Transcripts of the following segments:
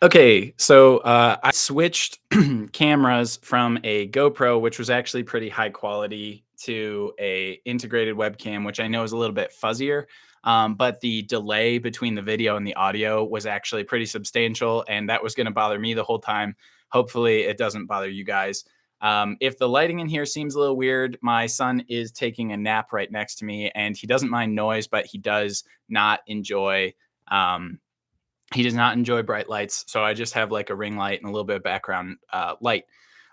Okay, so I switched cameras from a GoPro, which was actually pretty high quality, to a integrated webcam, which I know is a little bit fuzzier. But the delay between the video and the audio was actually pretty substantial, and that was going to bother me the whole time. Hopefully, it doesn't bother you guys. If the lighting in here seems a little weird, my son is taking a nap right next to me, and he doesn't mind noise, but not enjoy. Um, he does not enjoy bright lights, so I just have like a ring light and a little bit of background light.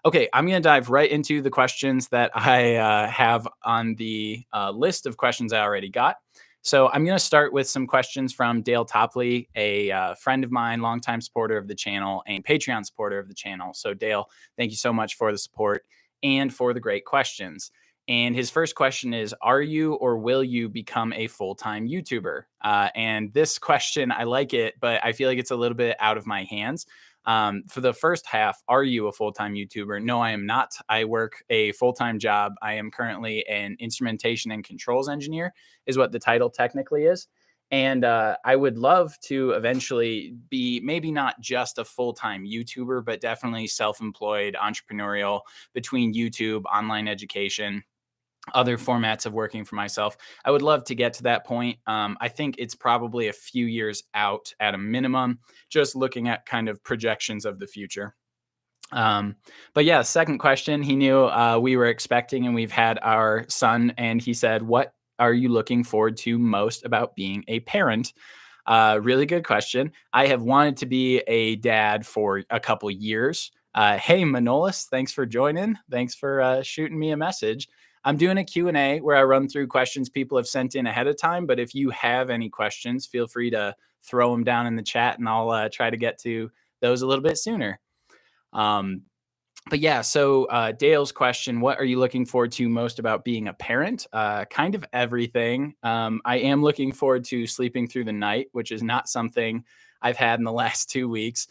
Okay, I'm going to dive right into the questions that I have on the list of questions I already got. So I'm going to start with some questions from Dale Topley, a friend of mine, longtime supporter of the channel and Patreon supporter of the channel. So Dale, thank you so much for the support and for the great questions. And his first question is, are you or will you become a full-time YouTuber? And this question, I like it, but I feel like it's a little bit out of my hands. For the first half, are you a full-time YouTuber? No, I am not. I work a full-time job. I am currently an instrumentation and controls engineer, is what the title technically is. And I would love to eventually be maybe not just a full time YouTuber, but definitely self employed, entrepreneurial between YouTube, online education, other formats of working for myself. I would love to get to that point. I think it's probably a few years out at a minimum, just looking at kind of projections of the future. Um, but yeah, second question, he knew we were expecting and we've had our son, and he said, what are you looking forward to most about being a parent? Really good question. I have wanted to be a dad for a couple years. Hey, Manolis, thanks for joining. Thanks for shooting me a message. I'm doing a Q&A where I run through questions people have sent in ahead of time. But if you have any questions, feel free to throw them down in the chat and I'll try to get to those a little bit sooner. Um, but yeah, so Dale's question, what are you looking forward to most about being a parent? Kind of everything. I am looking forward to sleeping through the night, which is not something I've had in the last 2 weeks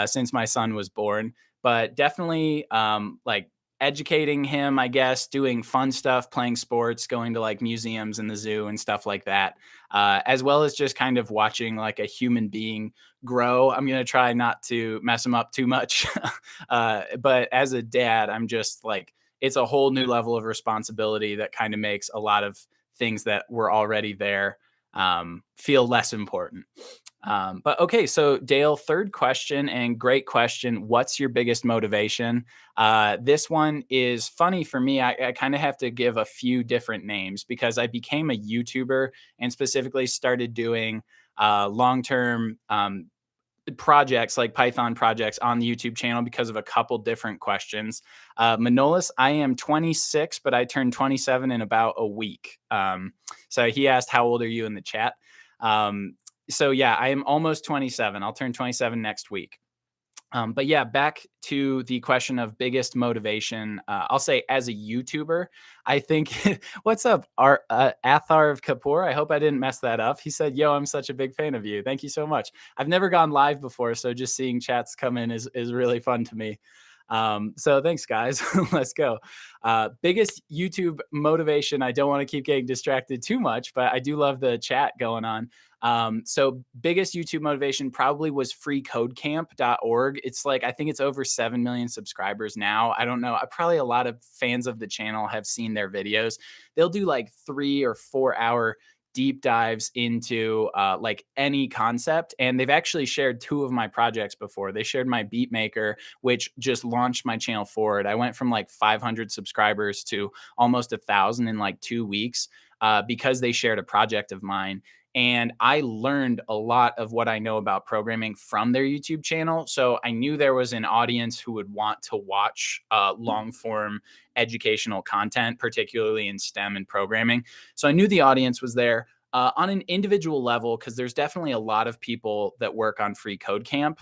since my son was born, but definitely like educating him, I guess, doing fun stuff, playing sports, going to like museums and the zoo and stuff like that, as well as just kind of watching like a human being grow. I'm going to try not to mess him up too much. But as a dad, I'm just like, it's a whole new level of responsibility that kind of makes a lot of things that were already there feel less important. But okay, so Dale, third question and great question. What's your biggest motivation? This one is funny for me. I kind of have to give a few different names because I became a YouTuber and specifically started doing long term projects like Python projects on the YouTube channel because of a couple different questions. Manolis, I am 26, but I turned 27 in about a week. So he asked, how old are you in the chat? So yeah, I am almost 27. I'll turn 27 next week. But yeah, back to the question of biggest motivation. I'll say as a YouTuber, I think, what's up, Athar of Kapoor? I hope I didn't mess that up. He said, yo, I'm such a big fan of you. Thank you so much. I've never gone live before, so just seeing chats come in is really fun to me. So thanks, guys. Let's go. Biggest YouTube motivation. I don't want to keep getting distracted too much, but I do love the chat going on. So biggest YouTube motivation probably was freecodecamp.org. It's like, I think it's over 7 million subscribers now. I don't know. Probably a lot of fans of the channel have seen their videos. They'll do like 3 or 4 hour deep dives into like any concept. And they've actually shared 2 of my projects before. They shared my beat maker, which just launched my channel forward. I went from like 500 subscribers to almost 1,000 in like 2 weeks because they shared a project of mine. And I learned a lot of what I know about programming from their YouTube channel. So I knew there was an audience who would want to watch long form educational content, particularly in STEM and programming. So I knew the audience was there. On an individual level, because there's definitely a lot of people that work on Free Code Camp.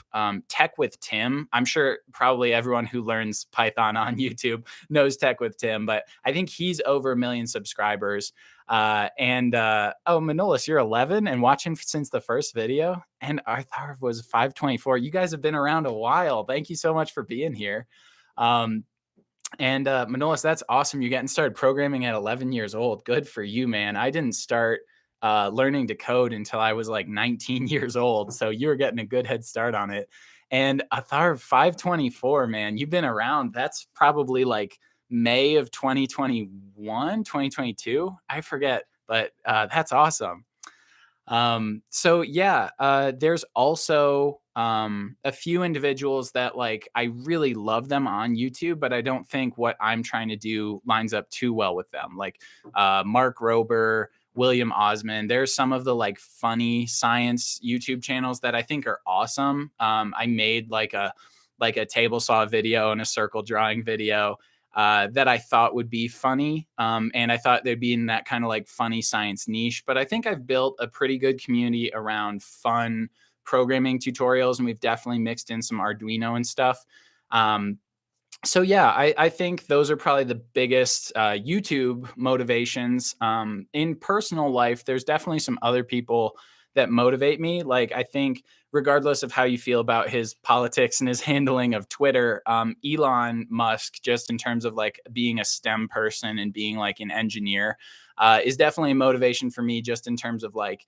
Tech with Tim, I'm sure probably everyone who learns Python on YouTube knows Tech with Tim, but I think he's over 1 million subscribers. Oh, Manolis, you're 11 and watching since the first video, and Arthar was 524. You guys have been around a while. Thank you so much for being here. Manolis, that's awesome. You're getting started programming at 11 years old. Good for you, man. I didn't start learning to code until I was like 19 years old. So you were getting a good head start on it. And Atharv 524, man, you've been around. That's probably like May of 2021, 2022. I forget, but that's awesome. So yeah, there's also a few individuals that like I really love them on YouTube, but I don't think what I'm trying to do lines up too well with them. Like Mark Rober, William Osmond. There's some of the like funny science YouTube channels that I think are awesome. I made like a table saw video and a circle drawing video that I thought would be funny. And I thought they'd be in that kind of like funny science niche. But I think I've built a pretty good community around fun programming tutorials, and we've definitely mixed in some Arduino and stuff. Um, so yeah, I think those are probably the biggest YouTube motivations. In personal life, there's definitely some other people that motivate me. Like I think, regardless of how you feel about his politics and his handling of Twitter, Elon Musk, just in terms of like being a STEM person and being like an engineer, is definitely a motivation for me. Just in terms of like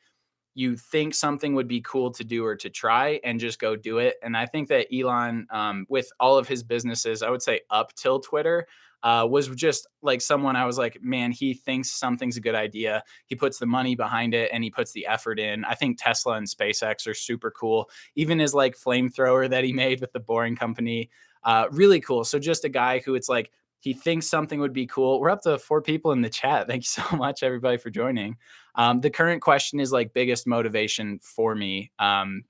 you think something would be cool to do or to try and just go do it. And I think that Elon, with all of his businesses, I would say up till Twitter, was just like someone I was like, man, he thinks something's a good idea. He puts the money behind it and he puts the effort in. I think Tesla and SpaceX are super cool. Even his like flamethrower that he made with the Boring Company, really cool. So just a guy who it's like, he thinks something would be cool. We're up to 4 people in the chat. Thank you so much, everybody, for joining. The current question is like biggest motivation for me. And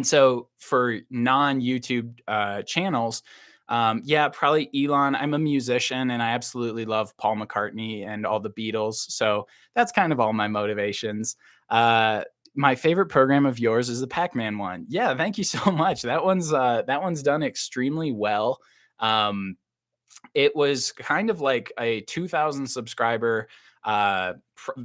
so for non YouTube channels, yeah, probably Elon. I'm a musician and I absolutely love Paul McCartney and all the Beatles. So that's kind of all my motivations. My favorite program of yours is the Pac-Man one. Yeah, thank you so much. That one's done extremely well. Um, it was kind of like a 2,000 subscriber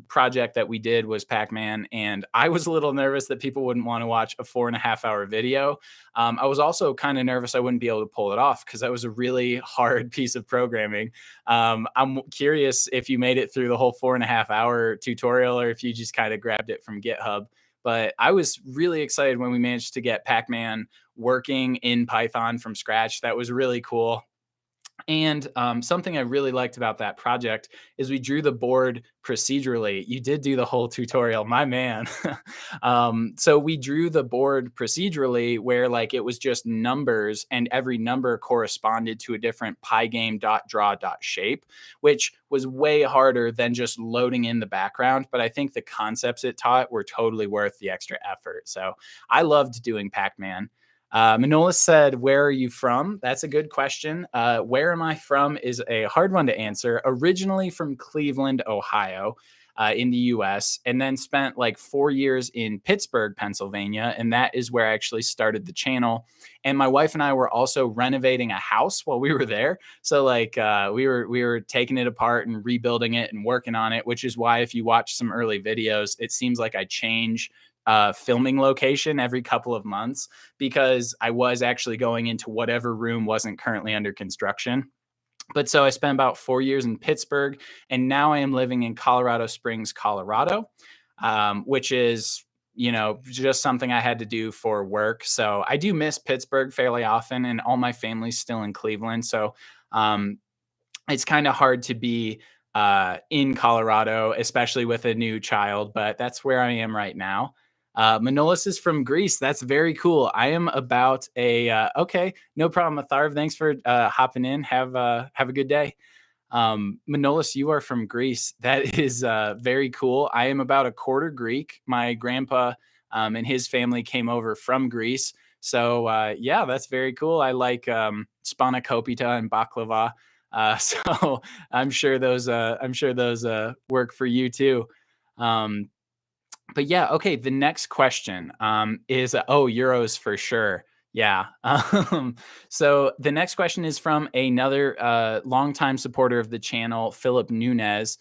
project that we did was Pac-Man, and I was a little nervous that people wouldn't want to watch a 4.5 hour video. I was also kind of nervous I wouldn't be able to pull it off because that was a really hard piece of programming. I'm curious if you made it through the whole 4.5 hour tutorial or if you just kind of grabbed it from GitHub. But I was really excited when we managed to get Pac-Man working in Python from scratch. That was really cool. And something I really liked about that project is we drew the board procedurally. You did do the whole tutorial, my man. So we drew the board procedurally where like it was just numbers and every number corresponded to a different pygame.draw.shape, which was way harder than just loading in the background. But I think the concepts it taught were totally worth the extra effort. So I loved doing Pac-Man. Manolis said, where are you from? That's a good question. Where am I from is a hard one to answer. Originally from Cleveland, Ohio, in the US, and then spent like 4 years in Pittsburgh, Pennsylvania. And that is where I actually started the channel. And my wife and I were also renovating a house while we were there. So like we were taking it apart and rebuilding it and working on it, which is why if you watch some early videos, it seems like I change filming location every couple of months because I was actually going into whatever room wasn't currently under construction. But so I spent about 4 years in Pittsburgh, and now I am living in Colorado Springs, Colorado, which is, you know, just something I had to do for work. So I do miss Pittsburgh fairly often, and all my family's still in Cleveland. So um, it's kind of hard to be in Colorado, especially with a new child, but that's where I am right now. Manolis is from Greece. That's very cool. I am about a okay, no problem, Atharv. Thanks for hopping in. Have a good day. Manolis, you are from Greece. That is very cool. I am about a quarter Greek. My grandpa and his family came over from Greece. So yeah, that's very cool. I like spanakopita and baklava. So I'm sure those work for you too. Um, but yeah, okay. The next question is oh, euros for sure. Yeah. So the next question is from another longtime supporter of the channel, Philip Nunez,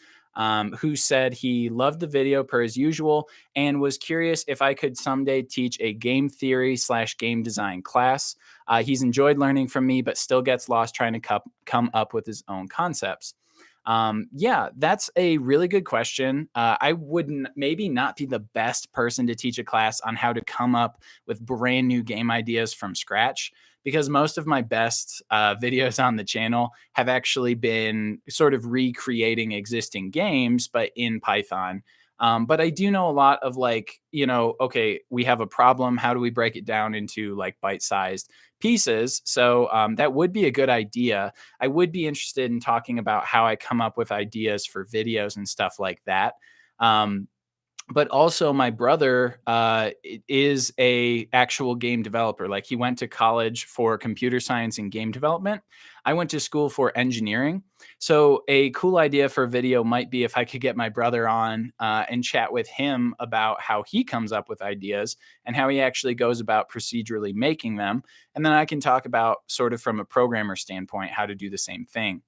who said he loved the video per as usual and was curious if I could someday teach a game theory / game design class. He's enjoyed learning from me, but still gets lost trying to come up with his own concepts. Yeah, that's a really good question. I wouldn't maybe not be the best person to teach a class on how to come up with brand new game ideas from scratch because most of my best videos on the channel have actually been sort of recreating existing games, but in Python. But I do know a lot of like, okay, we have a problem. How do we break it down into like bite sized pieces? So that would be a good idea. I would be interested in talking about how I come up with ideas for videos and stuff like that. Um, but also my brother is a actual game developer. Like he went to college for computer science and game development. I went to school for engineering. So a cool idea for a video might be if I could get my brother on and chat with him about how he comes up with ideas and how he actually goes about procedurally making them. And then I can talk about sort of from a programmer standpoint how to do the same thing.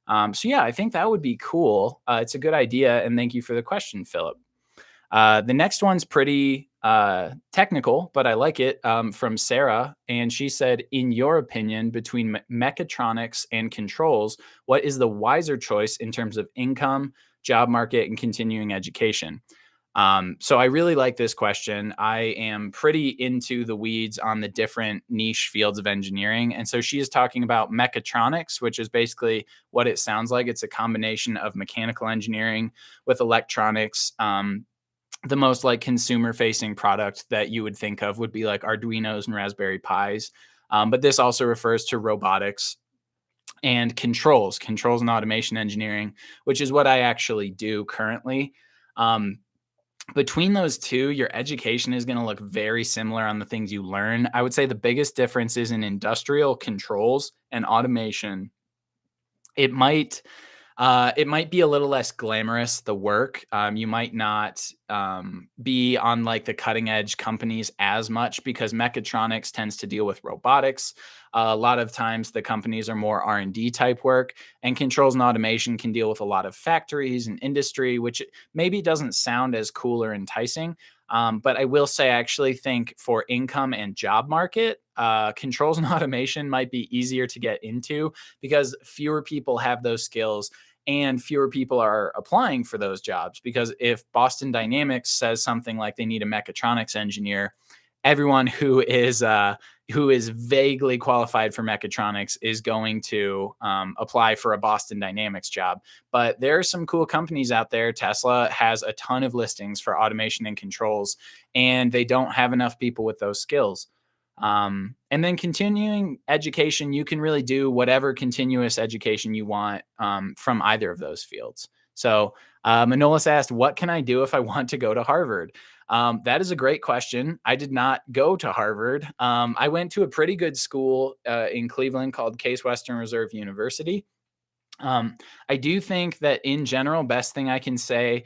So yeah, I think that would be cool. It's a good idea, and thank you for the question, Philip. The next one's pretty technical, but I like it, from Sarah. And she said, in your opinion, between mechatronics and controls, what is the wiser choice in terms of income, job market, and continuing education? So I really like this question. I am pretty into the weeds on the different niche fields of engineering. And so she is talking about mechatronics, which is basically what it sounds like. It's a combination of mechanical engineering with electronics. The most like consumer facing product that you would think of would be like Arduinos and Raspberry Pis. But this also refers to robotics and controls and automation engineering, which is what I actually do currently. Um, Between those two, your education is going to look very similar on the things you learn. I would say the biggest difference is in industrial controls and automation. It might it might be a little less glamorous, the work. You might not be on like the cutting edge companies as much because mechatronics tends to deal with robotics. A lot of times the companies are more R&D type work, and controls and automation can deal with a lot of factories and industry, which maybe doesn't sound as cool or enticing. But I will say, I actually think for income and job market, controls and automation might be easier to get into because fewer people have those skills and fewer people are applying for those jobs. Because if Boston Dynamics says something like they need a mechatronics engineer, everyone who is vaguely qualified for mechatronics is going to apply for a Boston Dynamics job. But there are some cool companies out there. Tesla has a ton of listings for automation and controls, and they don't have enough people with those skills. And then continuing education, you can really do whatever continuous education you want from either of those fields. So Manolis asked, what can I do if I want to go to Harvard? That is a great question. I did not go to Harvard. I went to a pretty good school in Cleveland called Case Western Reserve University. I do think that in general, best thing I can say,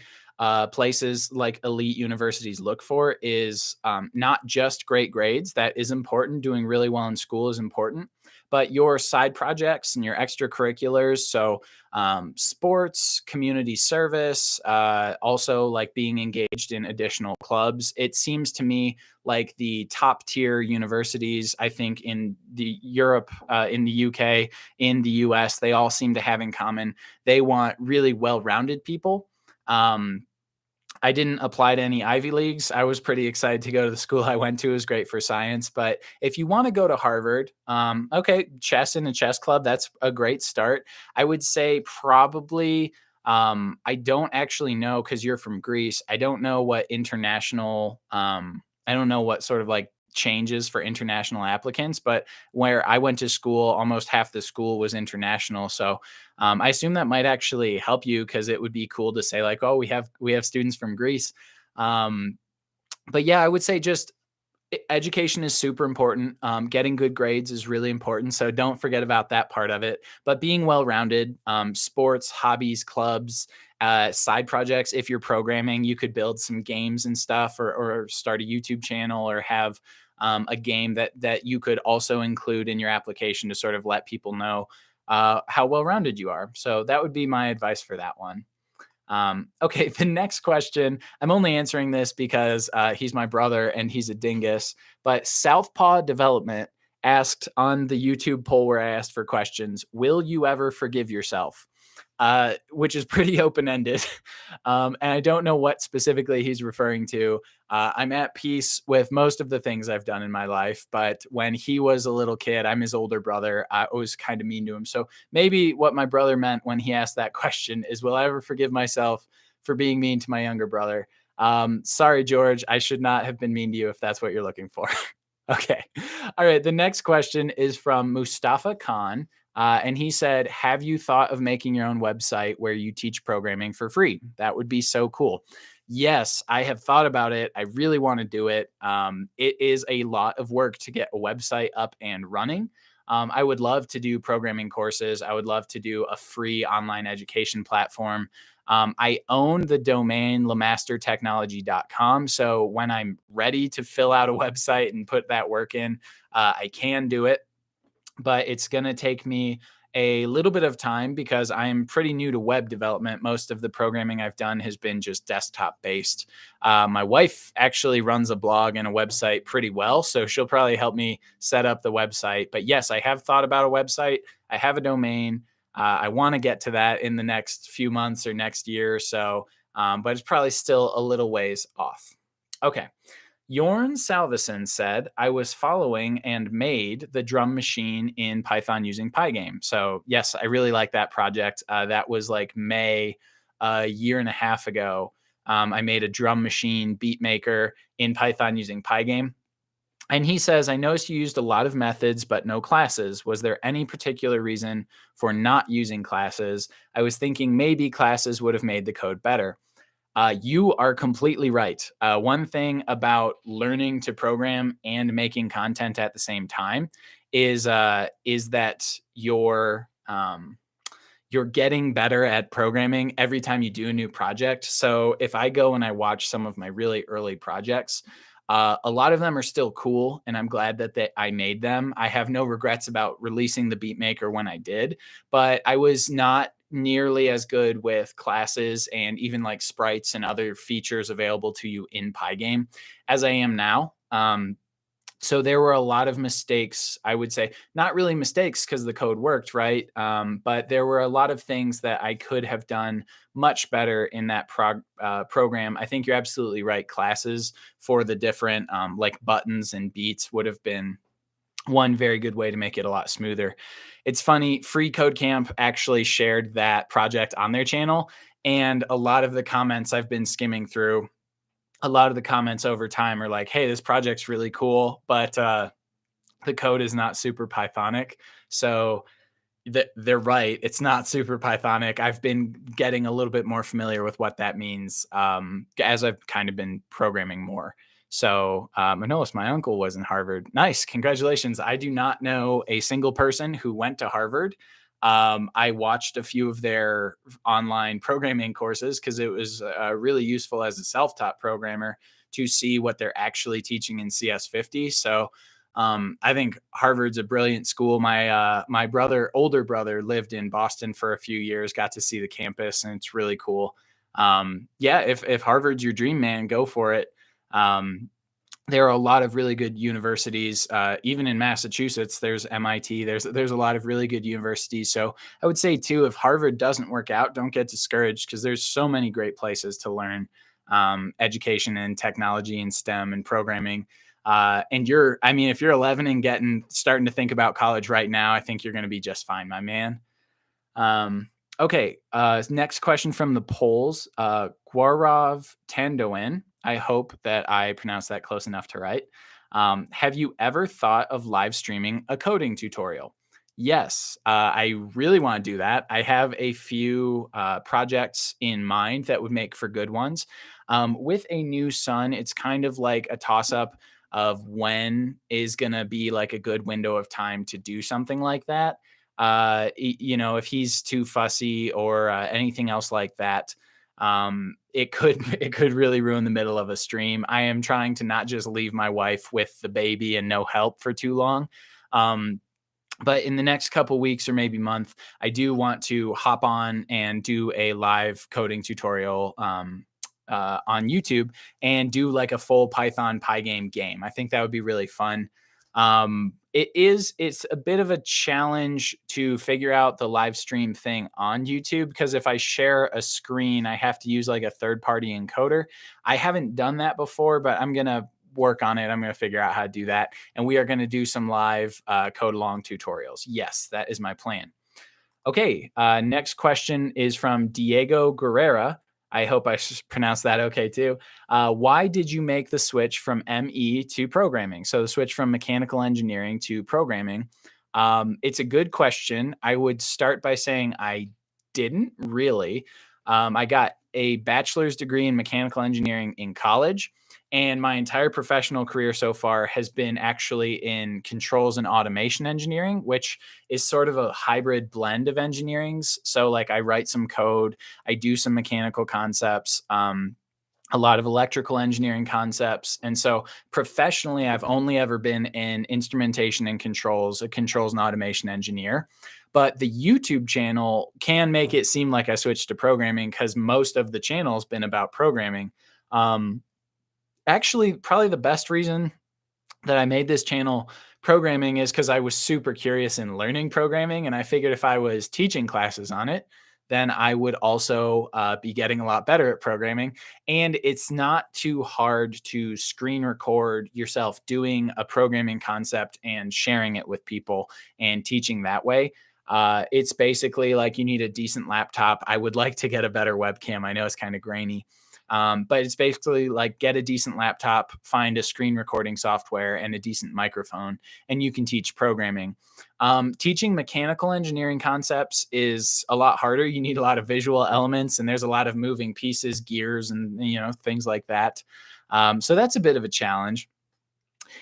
places like elite universities look for is not just great grades. That is important. Doing really well in school is important, but your side projects and your extracurriculars. So, sports, community service, also like being engaged in additional clubs. It seems to me like the top tier universities, I think in the Europe, in the UK, in the US, they all seem to have in common. They want really well rounded people. Um, I didn't apply to any Ivy Leagues. I was pretty excited to go to the school I went to. It was great for science. But if you want to go to Harvard, okay, chess in a chess club, that's a great start. I would say probably, I don't actually know because you're from Greece. I don't know what international, I don't know what sort of like changes for international applicants, but where I went to school, almost half the school was international. So I assume that might actually help you because it would be cool to say like, oh, we have students from Greece. Um, but yeah, I would say just education is super important. Getting good grades is really important. So don't forget about that part of it. But being well rounded, sports, hobbies, clubs, side projects. If you're programming, you could build some games and stuff, or start a YouTube channel, or have a game that you could also include in your application to sort of let people know how well rounded you are. So that would be my advice for that one. Okay, the next question, I'm only answering this because he's my brother and he's a dingus, but Southpaw Development asked on the YouTube poll where I asked for questions, will you ever forgive yourself? which is pretty open ended. And I don't know what specifically he's referring to. I'm at peace with most of the things I've done in my life, but when he was a little kid, I'm his older brother. I was kind of mean to him. So maybe what my brother meant when he asked that question is, will I ever forgive myself for being mean to my younger brother? Sorry, George. I should not have been mean to you if that's what you're looking for. Okay. All right. The next question is from Mustafa Khan. And he said, have you thought of making your own website where you teach programming for free? That would be so cool. Yes, I have thought about it. I really want to do it. It is a lot of work to get a website up and running. I would love to do programming courses. I would love to do a free online education platform. I own the domain LeMasterTechnology.com. So when I'm ready to fill out a website and put that work in, I can do it, but it's going to take me a little bit of time because I'm pretty new to web development. Most of the programming I've done has been just desktop based. My wife actually runs a blog and a website pretty well, so she'll probably help me set up the website. But yes, I have thought about a website. I have a domain. I want to get to that in the next few months or next year or so, but it's probably still a little ways off. Okay. Jorn Salveson said, I was following and made the drum machine in Python using Pygame. So, yes, I really like that project. That was like May, a year and a half ago. I made a drum machine beat maker in Python using Pygame. And he says, I noticed you used a lot of methods, but no classes. Was there any particular reason for not using classes? I was thinking maybe classes would have made the code better. You are completely right. One thing about learning to program and making content at the same time is that you're getting better at programming every time you do a new project. So if I go and I watch some of my really early projects, a lot of them are still cool, and I'm glad that I made them. I have no regrets about releasing the beatmaker when I did, but I was not nearly as good with classes and even like sprites and other features available to you in Pygame as I am now. So there were a lot of mistakes, I would say, not really mistakes because the code worked, right? But there were a lot of things that I could have done much better in that program. I think you're absolutely right. Classes for the different like buttons and beats would have been one very good way to make it a lot smoother. It's funny, Free Code Camp actually shared that project on their channel, and a lot of the comments I've been skimming through, a lot of the comments over time are like, hey, this project's really cool, but the code is not super Pythonic. So they're right. It's not super Pythonic. I've been getting a little bit more familiar with what that means as I've kind of been programming more. So I noticed my uncle was in Harvard. Nice. Congratulations. I do not know a single person who went to Harvard. I watched a few of their online programming courses because it was really useful as a self-taught programmer to see what they're actually teaching in CS50. So I think Harvard's a brilliant school. My older brother, lived in Boston for a few years, got to see the campus, and it's really cool. Yeah, if Harvard's your dream, man, go for it. There are a lot of really good universities, even in Massachusetts. There's MIT. There's a lot of really good universities. So I would say too, if Harvard doesn't work out, don't get discouraged because there's so many great places to learn education and technology and STEM and programming. And I mean, if you're 11 and starting to think about college right now, I think you're going to be just fine, my man. Okay. Next question from the polls. Guarov Tandoin. I hope that I pronounced that close enough to right. Have you ever thought of live streaming a coding tutorial? Yes, I really want to do that. I have a few projects in mind that would make for good ones. With a new son, it's kind of like a toss up of when is going to be like a good window of time to do something like that. If he's too fussy or anything else like that, it could it could really ruin the middle of a stream. I am trying to not just leave my wife with the baby and no help for too long. But in the next couple weeks or maybe month, I do want to hop on and do a live coding tutorial on YouTube and do like a full Python Pygame game. I think that would be really fun. it's a bit of a challenge to figure out the live stream thing on YouTube because if I share a screen, I have to use like a third party encoder. I haven't done that before, but I'm going to work on it. I'm going to figure out how to do that. And we are going to do some live code along tutorials. Yes, that is my plan. Okay, next question is from Diego Guerrera. I hope I pronounced that okay too. Why did you make the switch from ME to programming? So the switch from mechanical engineering to programming. It's a good question. I would start by saying I didn't really. I got a bachelor's degree in mechanical engineering in college, and my entire professional career so far has been actually in controls and automation engineering, which is sort of a hybrid blend of engineerings. So, like, I write some code, I do some mechanical concepts, a lot of electrical engineering concepts. And so, professionally, I've only ever been in instrumentation and controls, a controls and automation engineer. But the YouTube channel can make it seem like I switched to programming because most of the channel has been about programming. Um, Actually, probably the best reason that I made this channel programming is because I was super curious in learning programming, and I figured if I was teaching classes on it, then I would also be getting a lot better at programming. And it's not too hard to screen record yourself doing a programming concept and sharing it with people and teaching that way. It's basically like you need a decent laptop. I would like to get a better webcam. I know it's kind of grainy, but it's basically like get a decent laptop, find a screen recording software and a decent microphone, and you can teach programming. Teaching mechanical engineering concepts is a lot harder. You need a lot of visual elements, and there's a lot of moving pieces, gears, and things like that. So that's a bit of a challenge.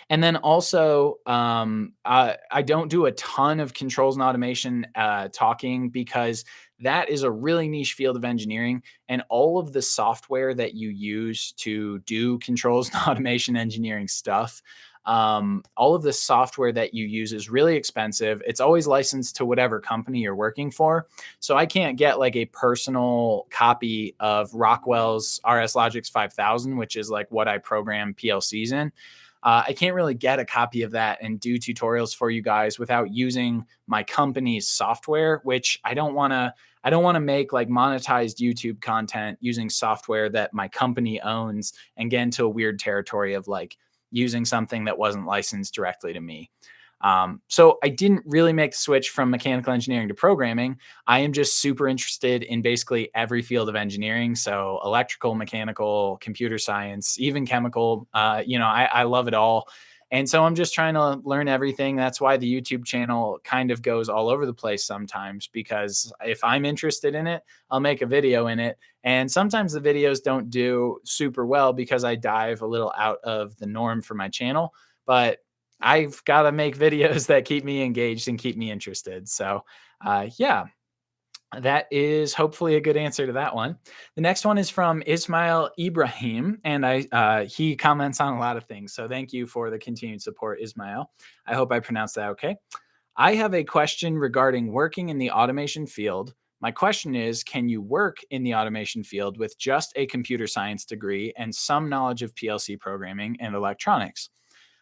And then also, I don't do a ton of controls and automation talking because that is a really niche field of engineering. And all of the software that you use to do controls and automation engineering stuff, all of the software that you use is really expensive. It's always licensed to whatever company you're working for. So I can't get like a personal copy of Rockwell's RS Logix 5000, which is like what I program PLCs in. I can't really get a copy of that and do tutorials for you guys without using my company's software, which I don't want to. I don't want to make like monetized YouTube content using software that my company owns and get into a weird territory of like using something that wasn't licensed directly to me. So I didn't really make the switch from mechanical engineering to programming. I am just super interested in basically every field of engineering. So electrical, mechanical, computer science, even chemical, I love it all. And so I'm just trying to learn everything. That's why the YouTube channel kind of goes all over the place sometimes, because if I'm interested in it, I'll make a video in it. And sometimes the videos don't do super well because I dive a little out of the norm for my channel. But I've got to make videos that keep me engaged and keep me interested. So, yeah, that is hopefully a good answer to that one. The next one is from Ismail Ibrahim, and he comments on a lot of things. So, thank you for the continued support, Ismail. I hope I pronounced that okay. I have a question regarding working in the automation field. My question is, can you work in the automation field with just a computer science degree and some knowledge of PLC programming and electronics?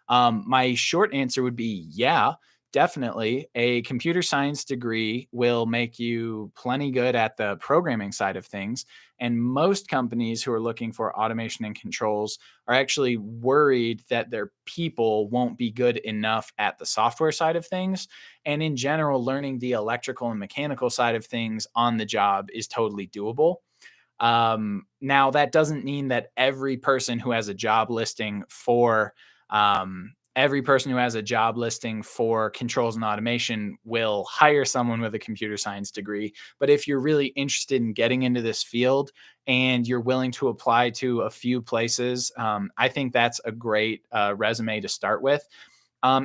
My short answer would be yeah, definitely. A computer science degree will make you plenty good at the programming side of things. And most companies who are looking for automation and controls are actually worried that their people won't be good enough at the software side of things. And in general, learning the electrical and mechanical side of things on the job is totally doable. Now, that doesn't mean that every person who has a job listing for controls and automation will hire someone with a computer science degree. But if you're really interested in getting into this field and you're willing to apply to a few places, I think that's a great resume to start with.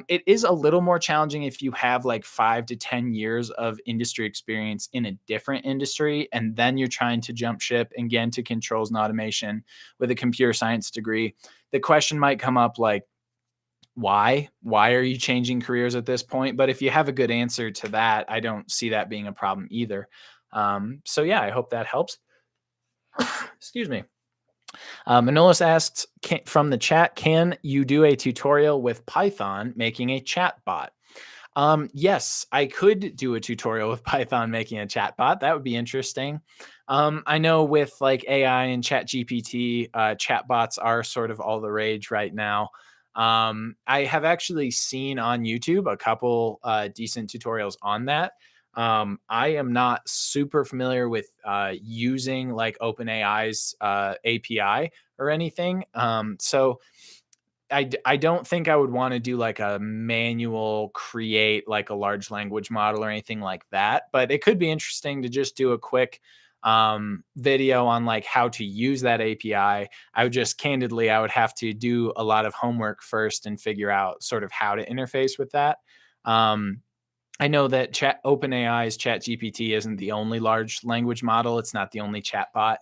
It is a little more challenging if you have like 5 to 10 years of industry experience in a different industry, and then you're trying to jump ship and get into controls and automation with a computer science degree. The question might come up like, why are you changing careers at this point? But if you have a good answer to that, I don't see that being a problem either. So yeah, I hope that helps. Excuse me. Manolis asks from the chat, can you do a tutorial with Python making a chat bot? Yes, I could do a tutorial with Python making a chatbot. That would be interesting. I know with like AI and ChatGPT, chatbots are sort of all the rage right now. I have actually seen on YouTube a couple decent tutorials on that. I am not super familiar with using like OpenAI's API or anything. I don't think I would wanna do, like, a manual create, like, a large language model or anything like that, but it could be interesting to just do a quick, video on, like, how to use that API. I would just candidly, I would have to do a lot of homework first and figure out sort of how to interface with that. Um, I know that OpenAI's ChatGPT isn't the only large language model. It's not the only chatbot.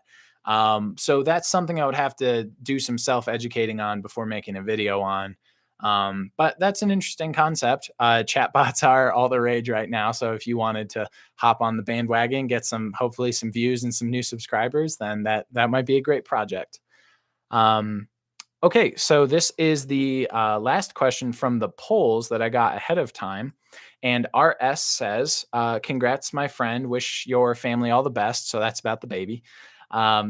So that's something I would have to do some self-educating on before making a video on. But that's an interesting concept. Chatbots are all the rage right now. So if you wanted to hop on the bandwagon, get some hopefully some views and some new subscribers, then that might be a great project. Um, Okay, so this is the last question from the polls that I got ahead of time. And RS says, congrats, my friend. Wish your family all the best. So that's about the baby.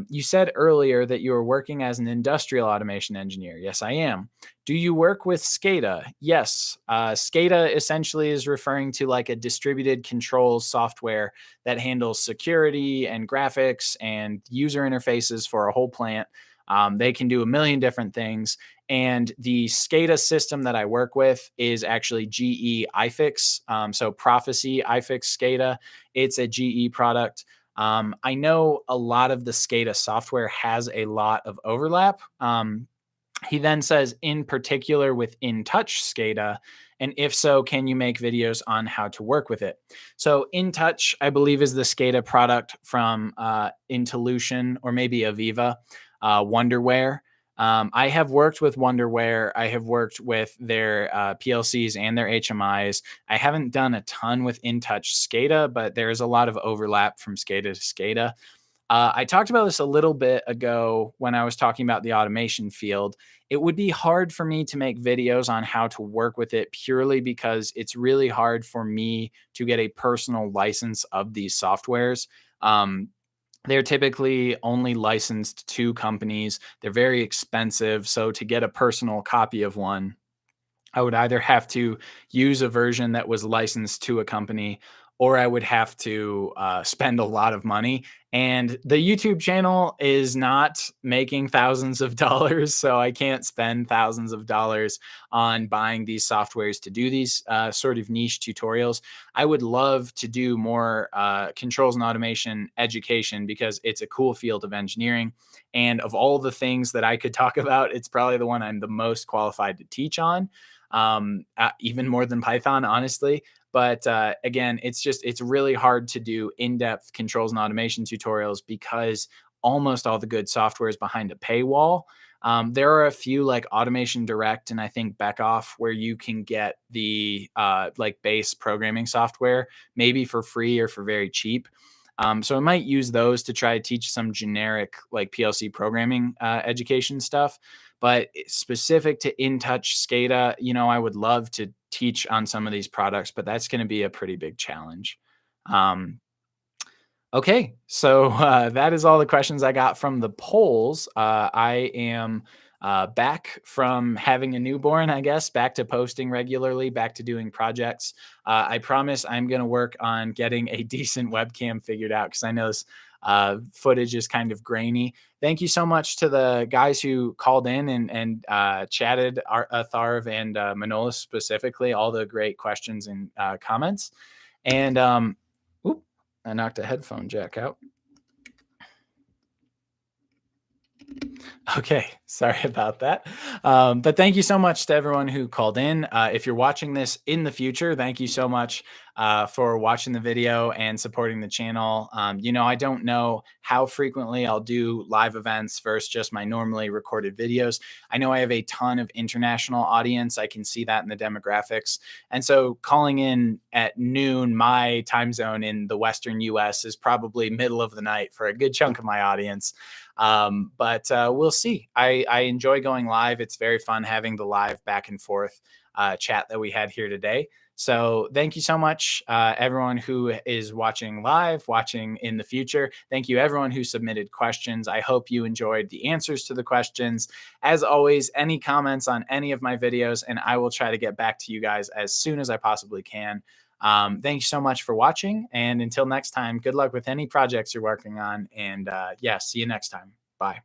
You said earlier that you were working as an industrial automation engineer. Yes, I am. Do you work with SCADA? Yes. SCADA essentially is referring to like a distributed controls software that handles security and graphics and user interfaces for a whole plant. They can do a million different things. And the SCADA system that I work with is actually GE iFix. So Prophecy iFix SCADA. It's a GE product. I know a lot of the SCADA software has a lot of overlap. He then says, in particular with InTouch SCADA, and if so, can you make videos on how to work with it? So InTouch, I believe, is the SCADA product from Intolution or maybe Aviva, Wonderware. I have worked with Wonderware. I have worked with their PLCs and their HMIs. I haven't done a ton with InTouch SCADA, but there's a lot of overlap from SCADA to SCADA. I talked about this a little bit ago when I was talking about the automation field. It would be hard for me to make videos on how to work with it purely because it's really hard for me to get a personal license of these softwares. Um, they're typically only licensed to companies. They're very expensive. So to get a personal copy of one, I would either have to use a version that was licensed to a company or I would have to spend a lot of money. And the YouTube channel is not making thousands of dollars. So I can't spend thousands of dollars on buying these softwares to do these sort of niche tutorials. I would love to do more controls and automation education because it's a cool field of engineering. And of all the things that I could talk about, it's probably the one I'm the most qualified to teach on, even more than Python, honestly. But again, it's really hard to do in-depth controls and automation tutorials because almost all the good software is behind a paywall. There are a few like Automation Direct and I think Beckoff where you can get the like base programming software maybe for free or for very cheap. So I might use those to try to teach some generic like PLC programming education stuff. But specific to InTouch SCADA, I would love to teach on some of these products, but that's going to be a pretty big challenge. Um, Okay, so that is all the questions I got from the polls. I am back from having a newborn, I guess, back to posting regularly, back to doing projects. I promise I'm going to work on getting a decent webcam figured out because I know this footage is kind of grainy. Thank you so much to the guys who called in and chatted, Tharv and Manolis specifically, all the great questions and comments. And oop, I knocked a headphone jack out. Okay, sorry about that. But thank you so much to everyone who called in. If you're watching this in the future, thank you so much for watching the video and supporting the channel. I don't know how frequently I'll do live events versus just my normally recorded videos. I know I have a ton of international audience. I can see that in the demographics. And so calling in at noon, my time zone in the Western US is probably middle of the night for a good chunk of my audience. But we'll see. I enjoy going live. It's very fun having the live back and forth. chat that we had here today. So thank you so much, everyone who is watching live, watching in the future. Thank you, everyone who submitted questions. I hope you enjoyed the answers to the questions. As always, any comments on any of my videos, and I will try to get back to you guys as soon as I possibly can. Thank you so much for watching. And until next time, good luck with any projects you're working on. And yeah, see you next time. Bye.